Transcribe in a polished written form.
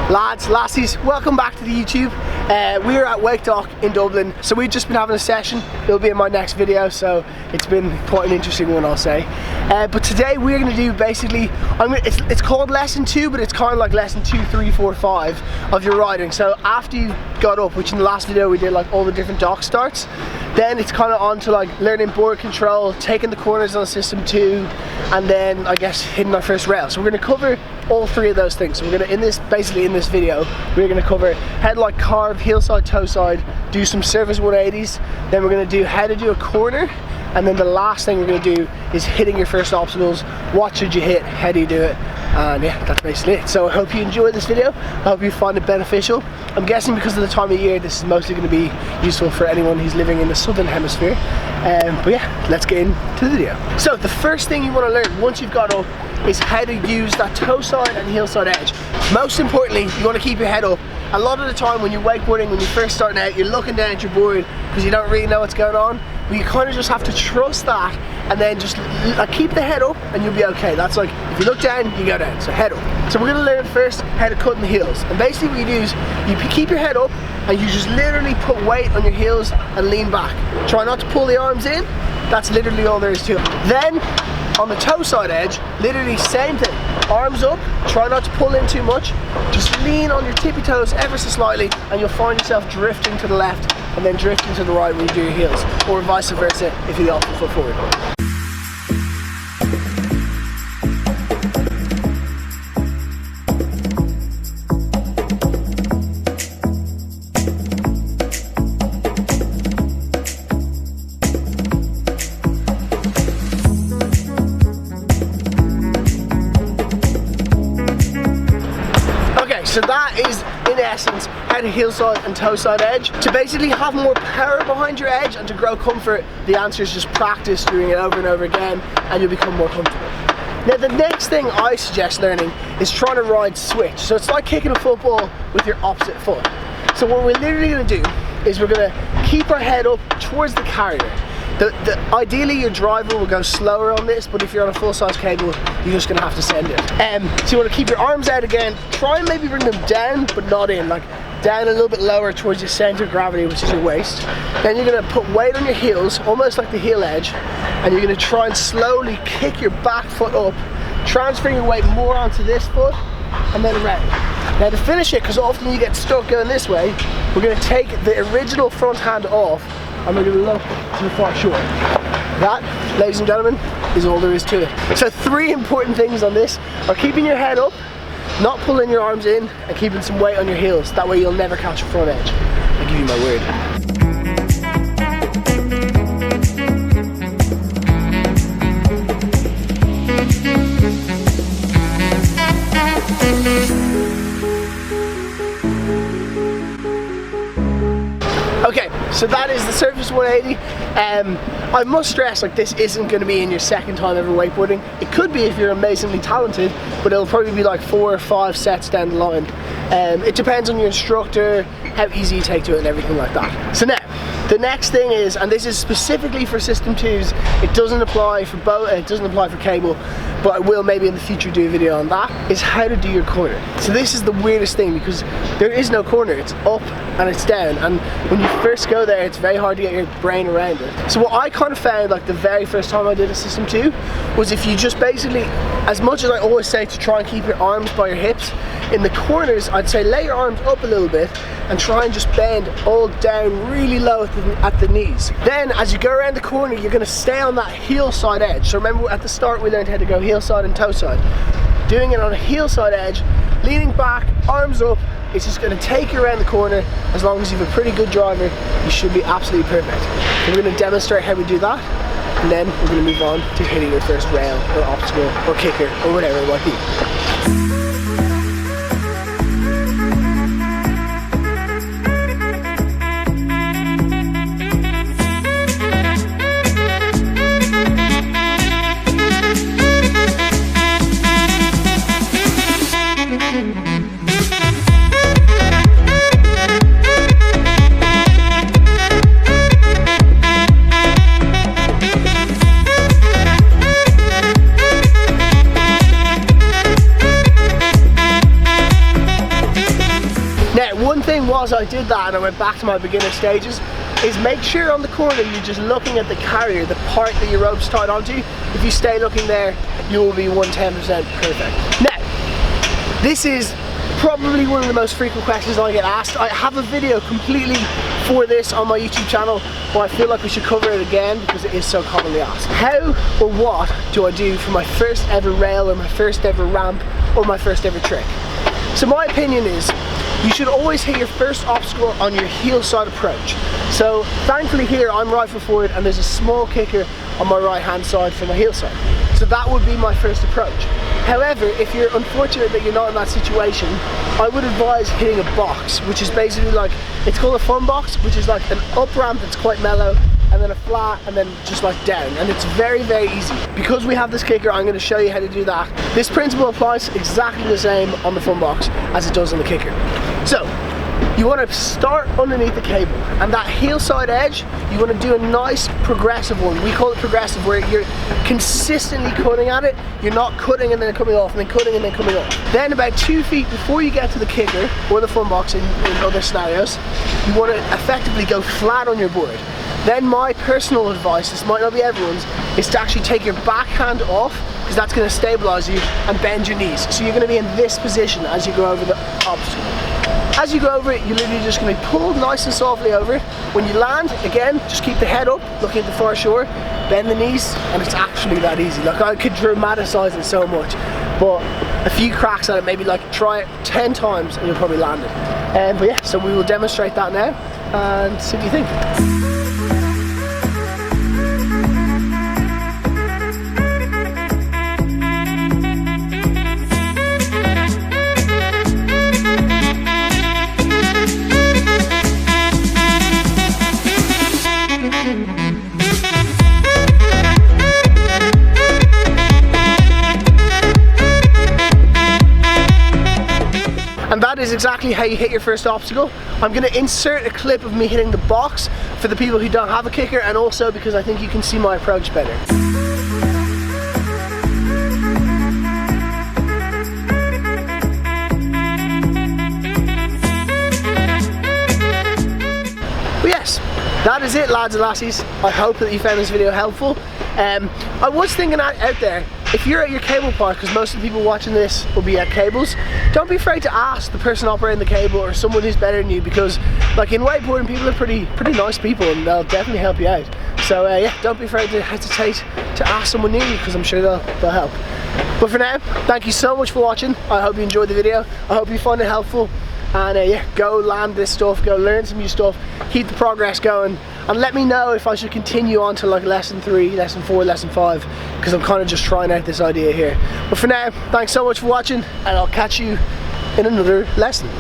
Lads, lassies, welcome back to the YouTube. We're at Wake Dock in Dublin, so we've just been having a session. It'll be in my next video, so it's been quite an interesting one, I'll say. But today we're going to do basically, it's called lesson 2, but it's kind of like lesson 2, 3, 4, 5 of your riding. So after you've got up, which in the last video we did like all the different dock starts, then it's kind of on to like learning board control, taking the corners on system 2, and then I guess hitting our first rail. So we're going to cover all 3 of those things. So we're going to, basically in this video, we're going to cover headlight carve, heel side, toe side, do some service 180s, then we're going to do how to do a corner, and then the last thing we're going to do is hitting your first obstacles. What should you hit, how do you do it, and yeah, that's basically it. So I hope you enjoy this video, I hope you find it beneficial. I'm guessing because of the time of year this is mostly going to be useful for anyone who's living in the southern hemisphere, but yeah, let's get into the video. So the first thing you want to learn once you've got up is how to use that toe side and heel side edge. Most importantly, you want to keep your head up. A lot of the time when you're wakeboarding, when you're first starting out, you're looking down at your board because you don't really know what's going on, but you kind of just have to trust that and then just keep the head up and you'll be okay. That's like, if you look down, you go down, so head up. So we're going to learn first how to cut in the heels, and basically what you do is you keep your head up and you just literally put weight on your heels and lean back. Try not to pull the arms in, that's literally all there is to it. Then on the toe side edge, literally same thing, arms up, try not to pull in too much, just lean on your tippy toes ever so slightly and you'll find yourself drifting to the left and then drifting to the right when you do your heels, or vice versa if you do the opposite foot forward. So that is, in essence, how to heel side and toe side edge. To basically have more power behind your edge and to grow comfort, the answer is just practice doing it over and over again and you'll become more comfortable. Now the next thing I suggest learning is trying to ride switch. So it's like kicking a football with your opposite foot. So what we're literally going to do is we're going to keep our head up towards the carrier. Ideally your driver will go slower on this, but if you're on a full-size cable, you're just going to have to send it. So you want to keep your arms out again, try and maybe bring them down, but not in, like down a little bit lower towards your center of gravity, which is your waist. Then you're going to put weight on your heels, almost like the heel edge, and you're going to try and slowly kick your back foot up, transferring your weight more onto this foot, and then around. Now to finish it, because often you get stuck going this way, we're going to take the original front hand off, and we're going to look to the far shore. That, ladies and gentlemen, is all there is to it. So 3 important things on this are keeping your head up, not pulling your arms in, and keeping some weight on your heels. That way you'll never catch a front edge. I give you my word. Okay, so that is the surface 180. I must stress, like, this isn't going to be in your second time ever wakeboarding. It could be if you're amazingly talented, but it'll probably be like 4 or 5 sets down the line. It depends on your instructor, how easy you take to it and everything like that. So now, the next thing is, and this is specifically for System 2s, it doesn't apply for boat, it doesn't apply for cable, but I will maybe in the future do a video on that, is how to do your corner. So this is the weirdest thing because there is no corner, it's up and it's down, and when you first go there it's very hard to get your brain around it. So what I kind of found, like the very first time I did a System 2, was if you just basically, as much as I always say to try and keep your arms by your hips, in the corners I'd say lay your arms up a little bit and try and just bend all down really low at the knees. Then as you go around the corner you're going to stay on that heel side edge. So remember at the start we learned how to go heel side and toe side. Doing it on a heel side edge, leaning back, arms up, it's just going to take you around the corner. As long as you have a pretty good driver, you should be absolutely perfect. So we're going to demonstrate how we do that, and then we're going to move on to hitting your first rail or obstacle or kicker or whatever it might be. One thing was I did that and I went back to my beginner stages is make sure on the corner you're just looking at the carrier, the part that your rope's tied onto. If you stay looking there, you will be 110% perfect. Now, this is probably one of the most frequent questions I get asked. I have a video completely for this on my YouTube channel, but I feel like we should cover it again because it is so commonly asked. How or what do I do for my first ever rail or my first ever ramp or my first ever trick? So my opinion is you should always hit your first obstacle on your heel side approach. So thankfully here I'm right foot forward and there's a small kicker on my right hand side for my heel side. So that would be my first approach. However, if you're unfortunate that you're not in that situation, I would advise hitting a box, which is basically like, it's called a fun box, which is like an up ramp that's quite mellow, and then a flat, and then just like down, and it's very, very easy. Because we have this kicker, I'm going to show you how to do that. This principle applies exactly the same on the fun box as it does on the kicker. So, you want to start underneath the cable, and that heel side edge, you want to do a nice progressive one. We call it progressive, where you're consistently cutting at it. You're not cutting and then coming off, and then cutting and then coming off. Then about 2 feet before you get to the kicker, or the fun box in other scenarios, you want to effectively go flat on your board. Then my personal advice, this might not be everyone's, is to actually take your backhand off, because that's going to stabilize you, and bend your knees. So you're going to be in this position as you go over the obstacle. As you go over it, you're literally just going to be pulled nice and softly over it. When you land, again, just keep the head up, looking at the far shore, bend the knees, and it's actually that easy. Like, I could dramatize it so much, but a few cracks at it, maybe like try it 10 times and you'll probably land it. But yeah, so we will demonstrate that now and see what you think. And that is exactly how you hit your first obstacle. I'm going to insert a clip of me hitting the box for the people who don't have a kicker, and also because I think you can see my approach better. But yes, that is it, lads and lassies. I hope that you found this video helpful. I was thinking out there, if you're at your cable park, because most of the people watching this will be at cables, don't be afraid to ask the person operating the cable or someone who's better than you, because like in wakeboarding, people are pretty nice people and they'll definitely help you out. So yeah, don't be afraid to hesitate to ask someone new, because I'm sure they'll help. But for now, thank you so much for watching. I hope you enjoyed the video. I hope you find it helpful. And yeah, go land this stuff, go learn some new stuff, keep the progress going, and let me know if I should continue on to like lesson 3, lesson 4, lesson 5, because I'm kind of just trying out this idea here. But for now, thanks so much for watching, and I'll catch you in another lesson.